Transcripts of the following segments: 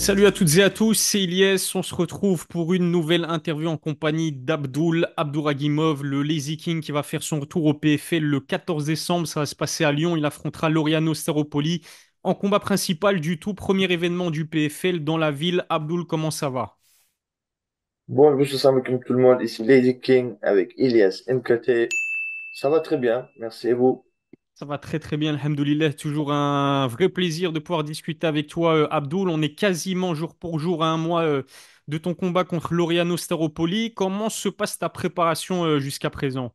Salut à toutes et à tous, c'est Ilyes. On se retrouve pour une nouvelle interview en compagnie d'Abdul Abdouragimov, le Lazy King qui va faire son retour au PFL le 14 décembre. Ça va se passer à Lyon. Il affrontera Laureano Staropoli en combat principal du tout premier événement du PFL dans la ville. Abdul, comment ça va? Bonjour, salam comme tout le monde. Ici Lady King avec Elias MKT. Ça va très bien, merci et vous. Ça va très très bien, alhamdoulilah. Toujours un vrai plaisir de pouvoir discuter avec toi, Abdul. On est quasiment jour pour jour à un mois de ton combat contre Laureano Staropoli. Comment se passe ta préparation jusqu'à présent?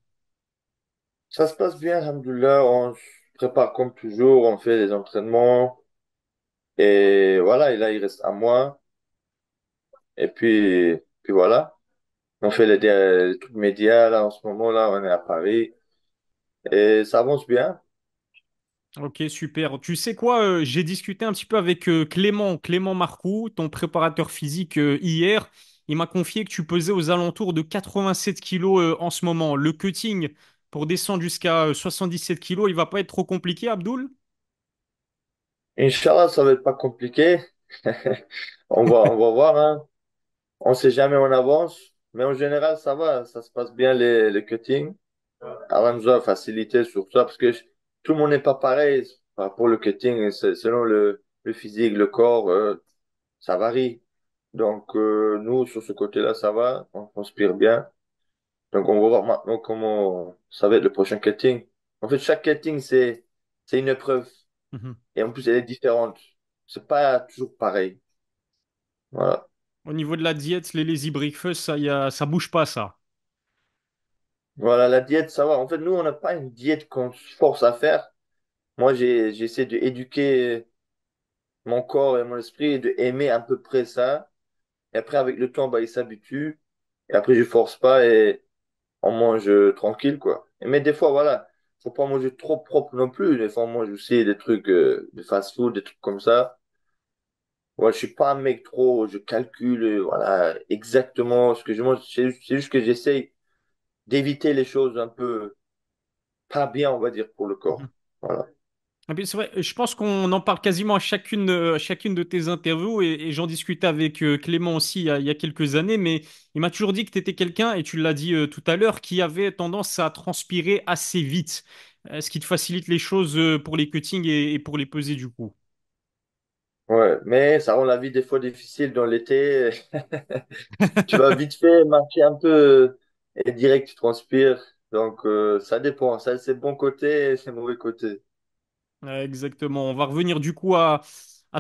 Ça se passe bien, alhamdoulilah. On se prépare comme toujours, on fait des entraînements. Et voilà, et là, il reste un mois. Et puis voilà. On fait les trucs médias, là, en ce moment, là, on est à Paris. Et ça avance bien. Ok, super. Tu sais quoi, j'ai discuté un petit peu avec Clément Marcoux, ton préparateur physique, hier. Il m'a confié que tu pesais aux alentours de 87 kilos en ce moment. Le cutting pour descendre jusqu'à 77 kilos, il va pas être trop compliqué, Abdul? Inch'Allah, ça va être pas compliqué. On va voir, hein. On sait jamais en avance. Mais en général, ça va. Ça se passe bien, les cuttings. Alonso a facilité sur ça parce que tout le monde n'est pas pareil par rapport au marketing, selon le physique, le corps, ça varie. Donc, nous, sur ce côté-là, ça va, on transpire bien. Donc, on va voir maintenant comment ça va être le prochain cutting. En fait, chaque cutting, c'est une épreuve. Mhm. Et en plus, elle est différente. C'est pas toujours pareil. Voilà. Au niveau de la diète, les lazy breakfast, ça bouge pas, ça. Voilà, la diète, ça va. En fait, nous, on n'a pas une diète qu'on se force à faire. Moi, j'essaie d'éduquer mon corps et mon esprit de aimer à peu près ça. Et après, avec le temps, bah, il s'habitue. Et après, je force pas et on mange tranquille, quoi. Mais des fois, voilà, faut pas manger trop propre non plus. Des fois, on mange aussi des trucs de fast-food, des trucs comme ça. Ouais, je suis pas un mec trop, je calcule, voilà, exactement ce que je mange. C'est juste que j'essaye d'éviter les choses un peu pas bien, on va dire, pour le corps. Voilà. Ah, mais c'est vrai, je pense qu'on en parle quasiment à chacune de tes interviews et j'en discutais avec Clément aussi il y a quelques années, mais il m'a toujours dit que tu étais quelqu'un, et tu l'as dit tout à l'heure, qui avait tendance à transpirer assez vite, ce qui te facilite les choses pour les cuttings et pour les peser du coup. Ouais, mais ça rend la vie des fois difficile dans l'été. Tu vas vite fait marcher un peu et direct tu transpires. Donc ça dépend. Ça c'est bon côté et c'est mauvais côté. Exactement. On va revenir du coup à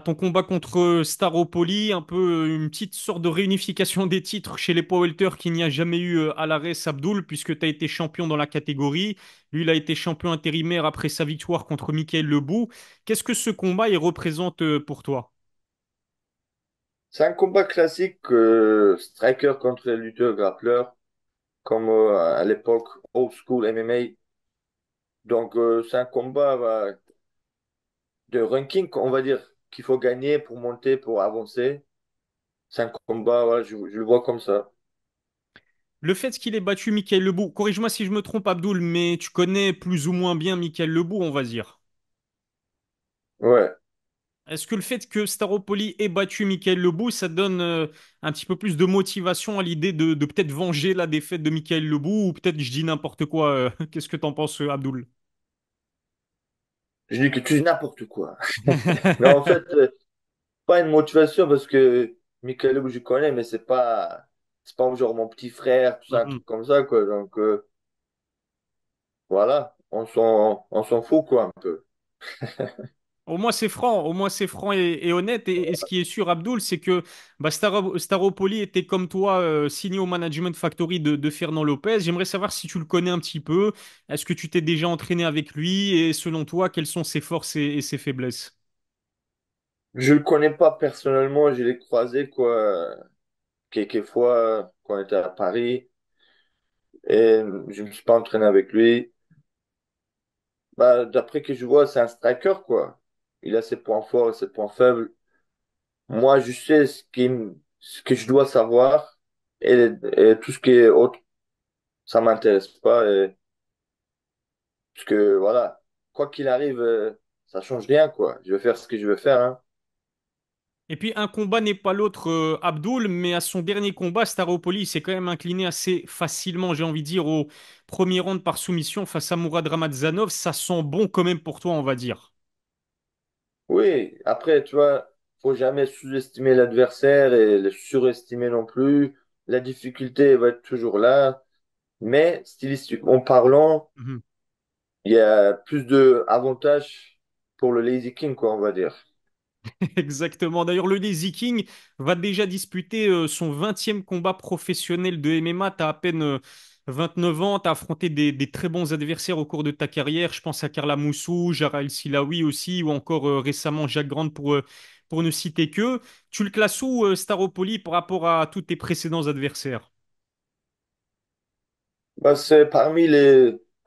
ton combat contre Staropoli, un peu une petite sorte de réunification des titres chez les powerlifters qu'il n'y a jamais eu à l'arrêt Abdul, puisque tu as été champion dans la catégorie. Lui, il a été champion intérimaire après sa victoire contre Michael Lebou. Qu'est-ce que ce combat il représente pour toi? C'est un combat classique striker contre lutteur grappleur comme à l'époque old school MMA. Donc c'est un combat de ranking on va dire qu'il faut gagner pour monter pour avancer. C'est un combat voilà, je le vois comme ça. Le fait qu'il ait battu Michael Lebou, corrige-moi si je me trompe, Abdul, mais tu connais plus ou moins bien Michael Lebou, on va dire. Ouais. Est-ce que le fait que Staropoli ait battu Michael Lebou, ça donne un petit peu plus de motivation à l'idée de peut-être venger la défaite de Michael Lebou, ou peut-être je dis n'importe quoi, qu'est-ce que t'en penses, Abdoul? Je dis que tu dis n'importe quoi. Mais en fait pas une motivation parce que Michael Hug, je connais, mais c'est pas genre mon petit frère, tout ça, un Mhm. truc comme ça, quoi. Donc, voilà, on s'en fout, quoi, un peu. Au moins c'est franc et honnête. Et ce qui est sûr, Abdoul, c'est que bah, Staropoli était comme toi signé au Management Factory de Fernand Lopez. J'aimerais savoir si tu le connais un petit peu. Est-ce que tu t'es déjà entraîné avec lui? Et selon toi, quelles sont ses forces et ses faiblesses? Je le connais pas personnellement, je l'ai croisé, quoi, quelques fois quand on était à Paris, et je me suis pas entraîné avec lui. Bah, d'après que je vois, c'est un striker, quoi. Il a ses points forts et ses points faibles. Moi, je sais ce que je dois savoir, et tout ce qui est autre, ça m'intéresse pas. Parce que voilà, quoi qu'il arrive, ça change rien, quoi. Je vais faire ce que je veux faire, hein. Et puis un combat n'est pas l'autre, Abdul, mais à son dernier combat, Staropoli s'est quand même incliné assez facilement, j'ai envie de dire, au premier round par soumission face à Mourad Ramadzanov. Ça sent bon quand même pour toi, on va dire. Oui, après, tu vois, faut jamais sous-estimer l'adversaire et le surestimer non plus. La difficulté va être toujours là, mais stylistiquement parlant, Mhm. il y a plus de avantages pour le Lazy King, quoi, on va dire. Exactement. D'ailleurs, le Lazy King va déjà disputer son 20e combat professionnel de MMA. Tu as à peine 29 ans, tu as affronté des très bons adversaires au cours de ta carrière. Je pense à Karla Moussou, Jara El Silawi aussi, ou encore récemment Jacques Grande pour ne citer que. Tu le classes où, Staropoli, par rapport à tous tes précédents adversaires? Bah, c'est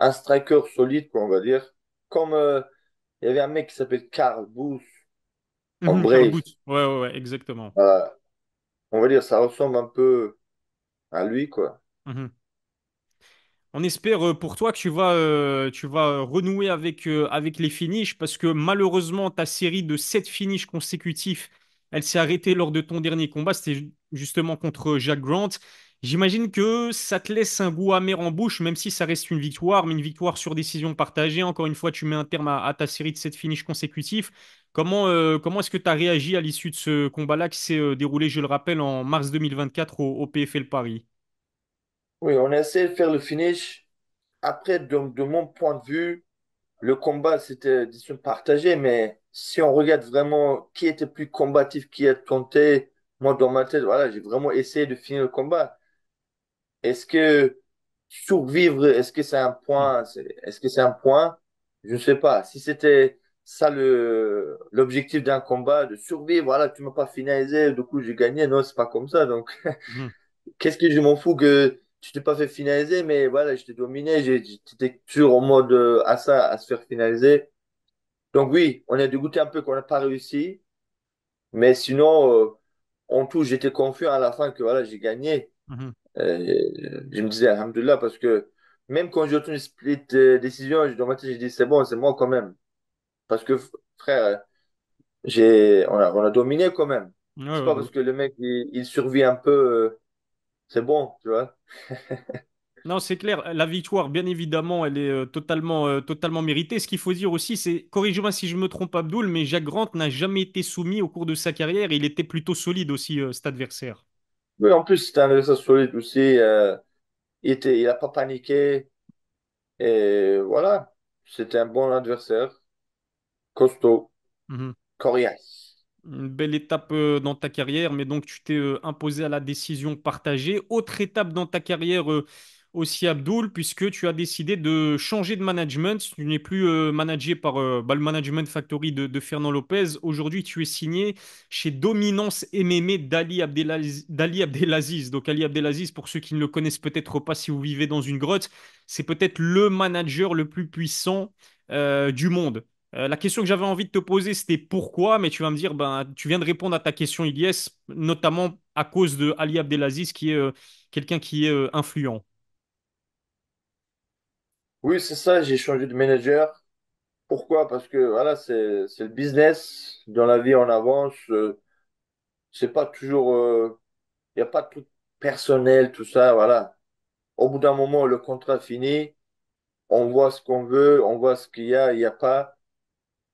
un striker solide, quoi, on va dire. Comme il y avait un mec qui s'appelle Carl Booth en Karl Brave. Boots. Ouais, ouais, ouais, exactement. Voilà. On va dire, ça ressemble un peu à lui, quoi. Mhm. On espère pour toi que tu vas renouer avec les finishes parce que malheureusement, ta série de 7 finishes consécutifs, elle s'est arrêtée lors de ton dernier combat. C'était justement contre Jack Grant. J'imagine que ça te laisse un goût amer en bouche, même si ça reste une victoire, mais une victoire sur décision partagée. Encore une fois, tu mets un terme à ta série de 7 finishes consécutifs. Comment est-ce que tu as réagi à l'issue de ce combat-là qui s'est déroulé, je le rappelle, en mars 2024 au PFL Paris? Oui, on a essayé de faire le finish. Après, de mon point de vue, le combat, c'était décision partagée, mais si on regarde vraiment qui était plus combatif, qui a tenté, moi, dans ma tête, voilà, j'ai vraiment essayé de finir le combat. Est-ce que survivre, est-ce que c'est un point, est-ce que c'est un point? Je ne sais pas. Si c'était ça l'objectif d'un combat, de survivre, voilà, tu m'as pas finalisé, du coup j'ai gagné. Non, c'est pas comme ça. Donc, Mhm, qu'est-ce que je m'en fous que tu t'es pas fait finaliser, mais voilà, je t'ai dominé, j'étais toujours en mode à se faire finaliser. Donc oui, on est dégoûté un peu qu'on n'a pas réussi, mais sinon, en tout, j'étais confiant à la fin que voilà, j'ai gagné. mhm. Je me disais, alhamdoulilah, parce que même quand j'ai obtenu une split décision, dans ma tête, j'ai dit, c'est bon, c'est moi quand même. Parce que, frère, on a dominé quand même. Ouais, C'est ouais, pas de parce ouf. que le mec, il survit un peu, c'est bon, tu vois. Non, c'est clair. La victoire, bien évidemment, elle est totalement méritée. Ce qu'il faut dire aussi, c'est, corrige-moi si je me trompe, Abdoul, mais Jacques Grant n'a jamais été soumis au cours de sa carrière. Il était plutôt solide aussi, cet adversaire. Oui, en plus, c'était un adversaire solide aussi. Il a pas paniqué. Et voilà, c'était un bon adversaire, costaud, Mhm. coriace. Une belle étape dans ta carrière, mais donc tu t'es imposé à la décision partagée. Autre étape dans ta carrière aussi, Abdoul, puisque tu as décidé de changer de management. Tu n'es plus managé par le Management Factory de Fernand Lopez. Aujourd'hui, tu es signé chez Dominance MMA d'Ali Abdelaziz. Donc Ali Abdelaziz, pour ceux qui ne le connaissent peut-être pas, si vous vivez dans une grotte, c'est peut-être le manager le plus puissant du monde. La question que j'avais envie de te poser, c'était pourquoi, mais tu vas me dire, ben, tu viens de répondre à ta question, Ilyes, notamment à cause de Ali Abdelaziz, qui est quelqu'un qui est influent. Oui, c'est ça, j'ai changé de manager. Pourquoi? Parce que voilà, c'est le business. Dans la vie, on avance. C'est pas toujours, il n'y a pas de truc personnel, tout ça. Voilà. Au bout d'un moment, le contrat finit. On voit ce qu'on veut, on voit ce qu'il y a, il n'y a pas.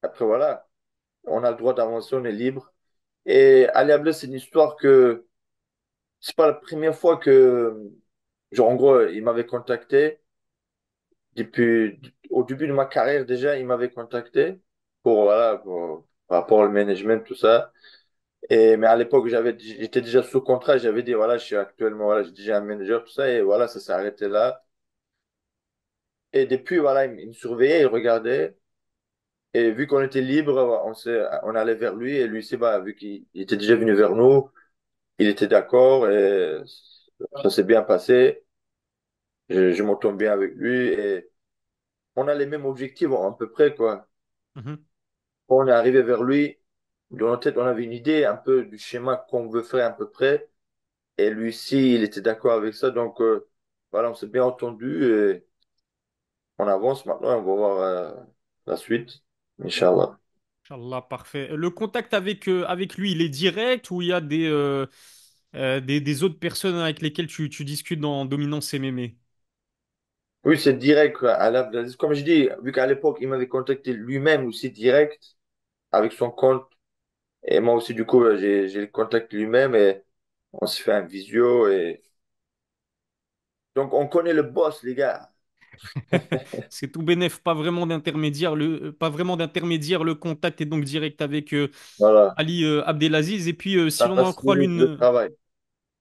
Après, voilà, on a le droit d'avancer, on est libre. Et Ali Abdel, c'est une histoire que c'est pas la première fois que, genre, en gros, il m'avait contacté. Depuis, au début de ma carrière, déjà, il m'avait contacté voilà, par rapport au management, tout ça. Mais à l'époque, j'étais déjà sous contrat. J'avais dit, voilà, je suis actuellement, voilà, j'ai déjà un manager, tout ça. Et voilà, ça s'est arrêté là. Et depuis, voilà, il me surveillait, il regardait. Et vu qu'on était libre, on allait vers lui. Et lui, c'est bah, vu qu'il était déjà venu vers nous, il était d'accord. Et ça s'est bien passé. Je m'entends bien avec lui. Et on a les mêmes objectifs, à peu près, quoi. Mhm, Quand on est arrivé vers lui, dans notre tête, on avait une idée un peu du schéma qu'on veut faire à peu près. Et lui aussi, il était d'accord avec ça. Donc, voilà, on s'est bien entendu et on avance maintenant. On va voir la suite. Inch'Allah. Inch'Allah, parfait. Le contact avec lui, il est direct ou il y a des autres personnes avec lesquelles tu discutes dans Dominance MMA? Oui, c'est direct, quoi. Comme je dis, vu qu'à l'époque, il m'avait contacté lui-même aussi direct avec son compte. Et moi aussi, du coup, j'ai le contact lui-même et on se fait un visio. Et... Donc, on connaît le boss, les gars. C'est tout bénef, pas vraiment d'intermédiaire. Pas vraiment d'intermédiaire. Le contact est donc direct avec Voilà. Ali Abdelaziz. Et puis, si Ça l'on en croit facilite le l'une. travail.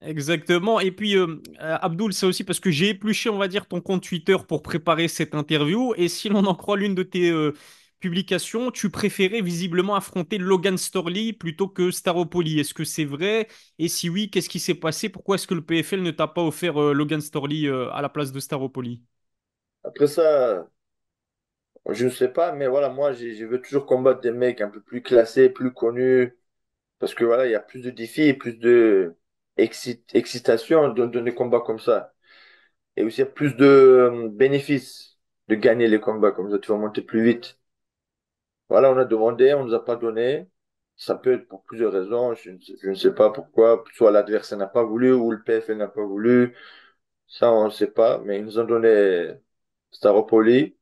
Exactement. Et puis, Abdoul, c'est aussi parce que j'ai épluché, on va dire, ton compte Twitter pour préparer cette interview. Et si l'on en croit l'une de tes publications, tu préférais visiblement affronter Logan Storley plutôt que Staropoli. Est-ce que c'est vrai? Et si oui, qu'est-ce qui s'est passé? Pourquoi est-ce que le PFL ne t'a pas offert Logan Storley à la place de Staropoli? Après ça, je ne sais pas, mais voilà, moi, je veux toujours combattre des mecs un peu plus classés, plus connus, parce que voilà, il y a plus de défis, plus de excitation dans des combats comme ça. Et aussi, il y a plus de bénéfices de gagner les combats comme ça, tu vas monter plus vite. Voilà, on a demandé, on nous a pas donné. Ça peut être pour plusieurs raisons, je ne sais pas pourquoi. Soit l'adversaire n'a pas voulu, ou le PFL n'a pas voulu. Ça, on ne sait pas, mais ils nous ont donné Staropoli.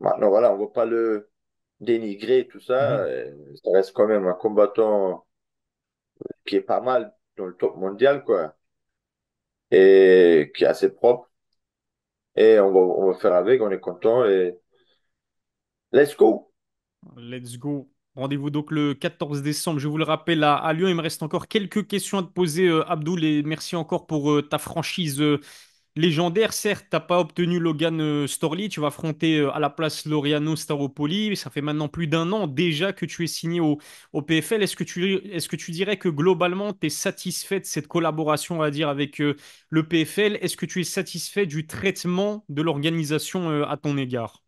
Maintenant, voilà, on ne va pas le dénigrer, tout ça. Mhm. Ça reste quand même un combattant qui est pas mal dans le top mondial, quoi, et qui est assez propre. Et on va faire avec, on est content et let's go. Let's go. Rendez-vous donc le 14 décembre, je vous le rappelle, à Lyon. Il me reste encore quelques questions à te poser, Abdoul, et merci encore pour ta franchise légendaire. Certes, t'as pas obtenu Logan Storley, tu vas affronter à la place Laureano Staropoli. Ça fait maintenant plus d'un an déjà que tu es signé au PFL. Est-ce que tu dirais que globalement, tu es satisfait de cette collaboration, on va dire, avec le PFL? Est-ce que tu es satisfait du traitement de l'organisation à ton égard?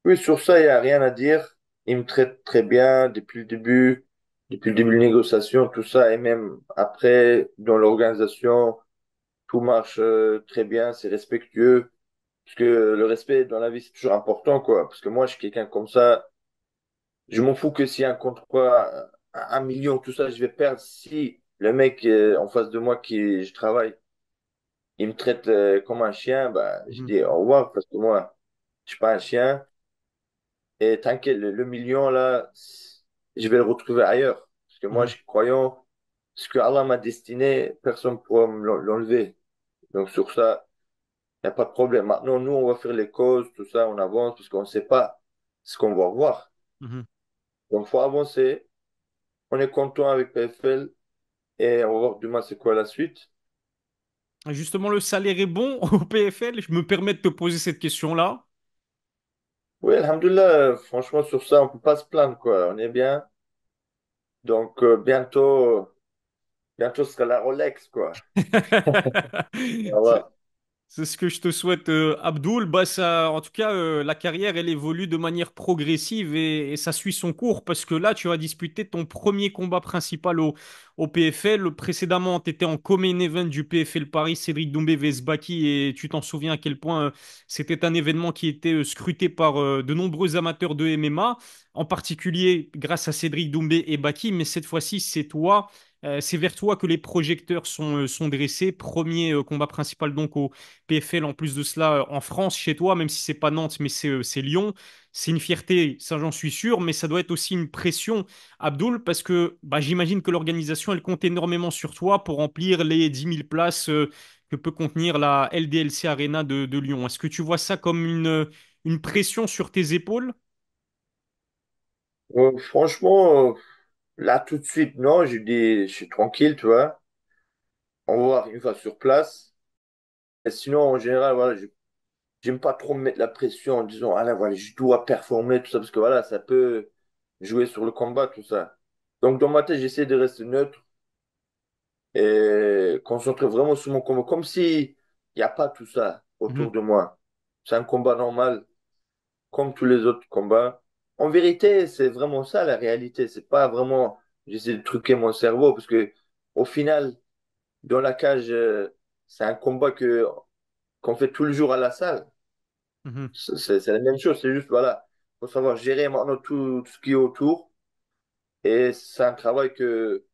Oui, sur ça, il n'y a rien à dire. Il me traite très bien depuis le début de négociation, tout ça, et même après, dans l'organisation, tout marche très bien, c'est respectueux. Parce que le respect dans la vie, c'est toujours important, quoi. Parce que moi, je suis quelqu'un comme ça. Je m'en fous que s'il y a un contrat, un million, tout ça, je vais perdre. Si le mec en face de moi qui je travaille, il me traite comme un chien, bah, je Mhm, dis au revoir parce que moi, je suis pas un chien. Et t'inquiète, le million là, je vais le retrouver ailleurs. Parce que moi, mhm, je suis croyant, ce que Allah m'a destiné, personne ne pourra me l'enlever. Donc sur ça, il n'y a pas de problème. Maintenant, nous, on va faire les causes, tout ça, on avance parce qu'on ne sait pas ce qu'on va voir. mhm. Donc, faut avancer. On est content avec PFL et on va voir demain c'est quoi la suite. Justement, le salaire est bon au PFL. Je me permets de te poser cette question-là. Oui, alhamdoulilah, franchement, sur ça, on peut pas se plaindre, quoi. On est bien. Donc, bientôt ce sera la Rolex, quoi. Voilà. C'est ce que je te souhaite, Abdoul. Bah, ça, en tout cas, la carrière, elle évolue de manière progressive et ça suit son cours parce que là, tu as disputé ton premier combat principal au PFL. Précédemment, tu étais en co-main event du PFL Paris, Cédric Doumbé vs Baki, et tu t'en souviens à quel point c'était un événement qui était scruté par de nombreux amateurs de MMA, en particulier grâce à Cédric Doumbé et Baki. Mais cette fois-ci, c'est toi. C'est vers toi que les projecteurs sont dressés. Premier combat principal donc au PFL en plus de cela en France, chez toi, même si c'est pas Nantes, mais c'est Lyon. C'est une fierté, ça j'en suis sûr, mais ça doit être aussi une pression, Abdoul, parce que bah, j'imagine que l'organisation, elle compte énormément sur toi pour remplir les 10 000 places que peut contenir la LDLC Arena de Lyon. Est-ce que tu vois ça comme une pression sur tes épaules? Franchement, là, tout de suite, non, je dis, je suis tranquille, tu vois. On va voir une fois sur place. Et sinon, en général, voilà, j'aime pas trop me mettre la pression en disant, ah là, voilà, je dois performer, tout ça, parce que voilà, ça peut jouer sur le combat, tout ça. Donc, dans ma tête, j'essaie de rester neutre et concentrer vraiment sur mon combat, comme si il n'y a pas tout ça autour Mhm, de moi. C'est un combat normal, comme tous les autres combats. En vérité, c'est vraiment ça la réalité. C'est pas vraiment, j'essaie de truquer mon cerveau, parce que au final, dans la cage, c'est un combat qu'on fait tout le jour à la salle. mhm. C'est la même chose, c'est juste, voilà, faut savoir gérer maintenant tout ce qui est autour. Et c'est un travail que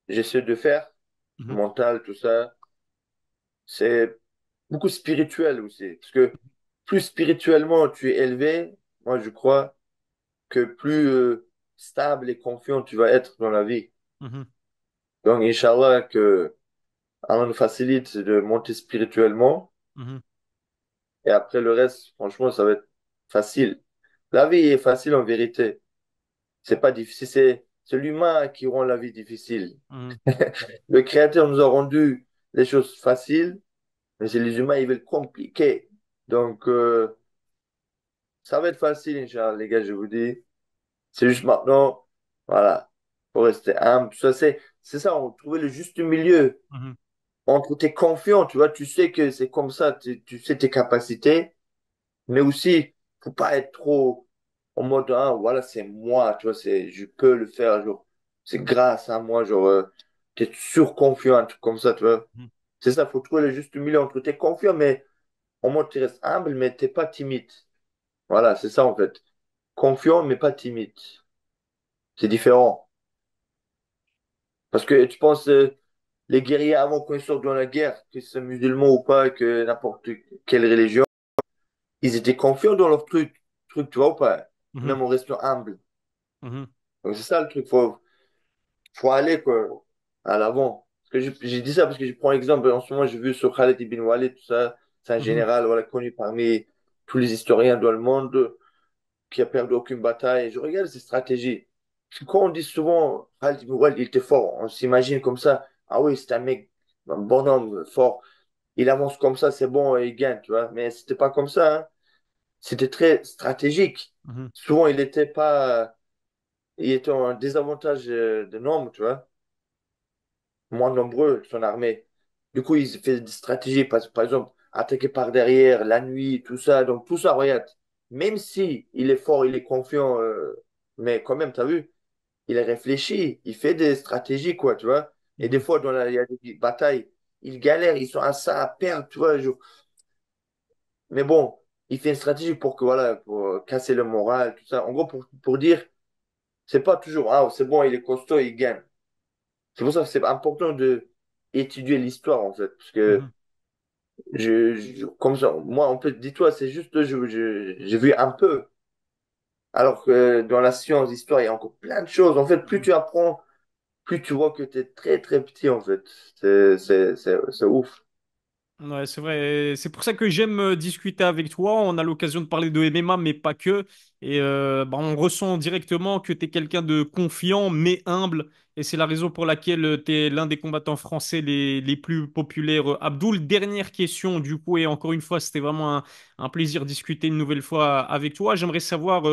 j'essaie de faire, Mhm, mental, tout ça. C'est beaucoup spirituel aussi. Parce que plus spirituellement tu es élevé, moi je crois que plus stable et confiant tu vas être dans la vie. mhm, Donc, Inch'Allah, que Allah nous facilite de monter spirituellement. mhm, Et après le reste, franchement, ça va être facile. La vie est facile en vérité. C'est pas difficile. C'est l'humain qui rend la vie difficile. mhm, Le Créateur nous a rendu les choses faciles, mais c'est les humains, ils veulent compliquer. Donc, ça va être facile, Inch'Allah, les gars, je vous dis. C'est juste maintenant, voilà, faut rester humble. Tout ça, c'est ça, on trouver le juste milieu mhm, entre t'es confiant, tu vois, tu sais que c'est comme ça, tu sais tes capacités, mais aussi, faut pas être trop en mode, ah, voilà, c'est moi, tu vois, je peux le faire, genre, c'est grâce à moi, genre, t'es surconfiant, un truc comme ça, tu vois. mhm. C'est ça, faut trouver le juste milieu entre t'es confiant, mais en mode, tu restes humble, mais t'es pas timide. Voilà, c'est ça, en fait. Confiant, mais pas timide. C'est différent. Parce que tu penses, les guerriers avant qu'on sorte dans la guerre, que ce soit musulman ou pas, que n'importe quelle religion, ils étaient confiants dans leur truc, tu vois ou pas? Mhm, Même en restant humble. mhm, Donc c'est ça le truc, faut aller quoi, à l'avant. Parce que j'ai dit ça parce que je prends l'exemple, en ce moment j'ai vu sur Khalid ibn Walid, tout ça, c'est un mhm, général voilà, connu parmi tous les historiens dans le monde qui a perdu aucune bataille. Et je regarde ses stratégies. Parce que quand on dit souvent Khalid ibn Walid, il était fort, on s'imagine comme ça, ah oui, c'est un mec, un bonhomme fort, il avance comme ça, c'est bon, il gagne, tu vois. Mais c'était pas comme ça, hein. C'était très stratégique. mhm, Souvent, il était en désavantage de nombre, tu vois, moins nombreux, son armée. Du coup, il fait des stratégies, par exemple, attaquer par derrière, la nuit, tout ça. Donc, tout ça, regarde, même si il est fort, il est confiant, mais quand même, t'as vu, il est réfléchi, il fait des stratégies, quoi, tu vois. Et des mhm. fois, il y a des batailles, ils galèrent, ils sont à ça, à perdre, tu vois. Mais bon, il fait une stratégie pour que, voilà, pour casser le moral, tout ça. En gros, pour dire, c'est pas toujours, ah, c'est bon, il est costaud, il gagne. C'est pour ça que c'est important de étudier l'histoire, en fait. Parce que, Mhm. comme ça, moi, en fait, dis-toi, c'est juste, j'ai vu un peu. Alors que dans la science, l'histoire, il y a encore plein de choses. En fait, plus tu apprends, plus tu vois que tu es très, très petit, en fait. C'est ouf. Ouais, c'est vrai. C'est pour ça que j'aime discuter avec toi. On a l'occasion de parler de MMA, mais pas que. Et bah, on ressent directement que tu es quelqu'un de confiant, mais humble. Et c'est la raison pour laquelle tu es l'un des combattants français les plus populaires. Abdoul, dernière question, du coup, et encore une fois, c'était vraiment un plaisir de discuter une nouvelle fois avec toi. J'aimerais savoir,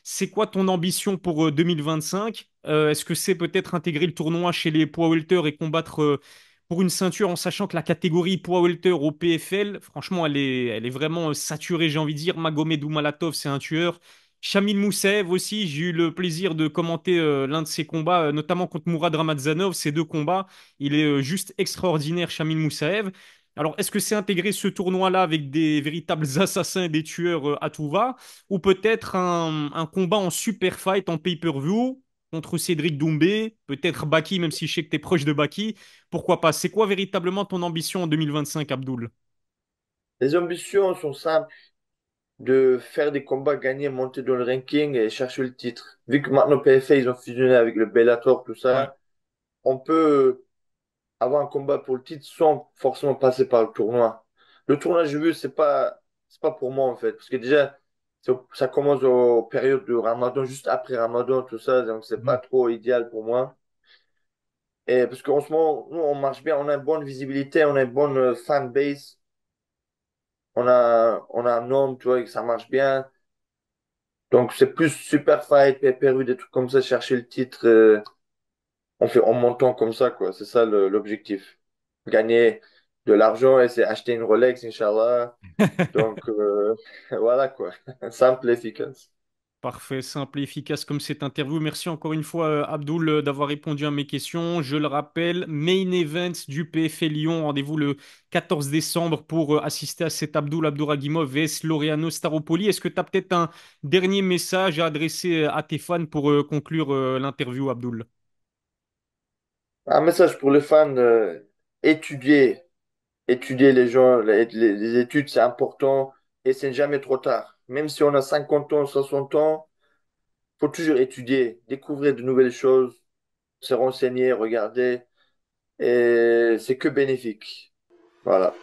c'est quoi ton ambition pour 2025? Est-ce que c'est peut-être intégrer le tournoi chez les poids welter et combattre pour une ceinture en sachant que la catégorie poids welter au PFL, franchement, elle est vraiment saturée, j'ai envie de dire. Magomed Malatov, c'est un tueur. Shamil Moussaev aussi, j'ai eu le plaisir de commenter l'un de ses combats, notamment contre Mourad Ramadzanov, ces deux combats. Il est juste extraordinaire, Shamil Moussaev. Alors, est-ce que c'est intégrer ce tournoi-là avec des véritables assassins et des tueurs à tout va, ou peut-être un combat en super fight, en pay-per-view, contre Cédric Doumbé, peut-être Baki, même si je sais que tu es proche de Baki. Pourquoi pas? C'est quoi véritablement ton ambition en 2025, Abdoul? Les ambitions sont simples. De faire des combats, gagner, monter dans le ranking et chercher le titre. Vu que maintenant PFA, ils ont fusionné avec le Bellator, tout Ouais. ça, on peut avoir un combat pour le titre sans forcément passer par le tournoi. Le tournoi, j'ai vu, c'est pas pour moi, en fait. Parce que déjà, ça commence aux périodes de Ramadan, juste après Ramadan, tout ça, donc c'est pas Mhm. trop idéal pour moi. Et parce qu'en ce moment, nous, on marche bien, on a une bonne visibilité, on a une bonne fan base, on a un nom, tu vois, et que ça marche bien. Donc, c'est plus super fight, pay-per-view, des trucs comme ça, chercher le titre, on fait en montant comme ça, quoi. C'est ça l'objectif. Gagner de l'argent et c'est acheter une Rolex, Inch'Allah. Donc, voilà, quoi. Simple et efficace. Parfait, simple et efficace comme cette interview. Merci encore une fois, Abdoul, d'avoir répondu à mes questions. Je le rappelle, Main Event du PFL Lyon. Rendez-vous le 14 décembre pour assister à cet Abdouragimov vs Laureano Staropoli. Est-ce que tu as peut-être un dernier message à adresser à tes fans pour conclure l'interview, Abdoul? Un message pour les fans, étudier, étudier les gens, les études, c'est important et c'est jamais trop tard. Même si on a 50 ans, 60 ans, faut toujours étudier, découvrir de nouvelles choses, se renseigner, regarder et c'est que bénéfique. Voilà.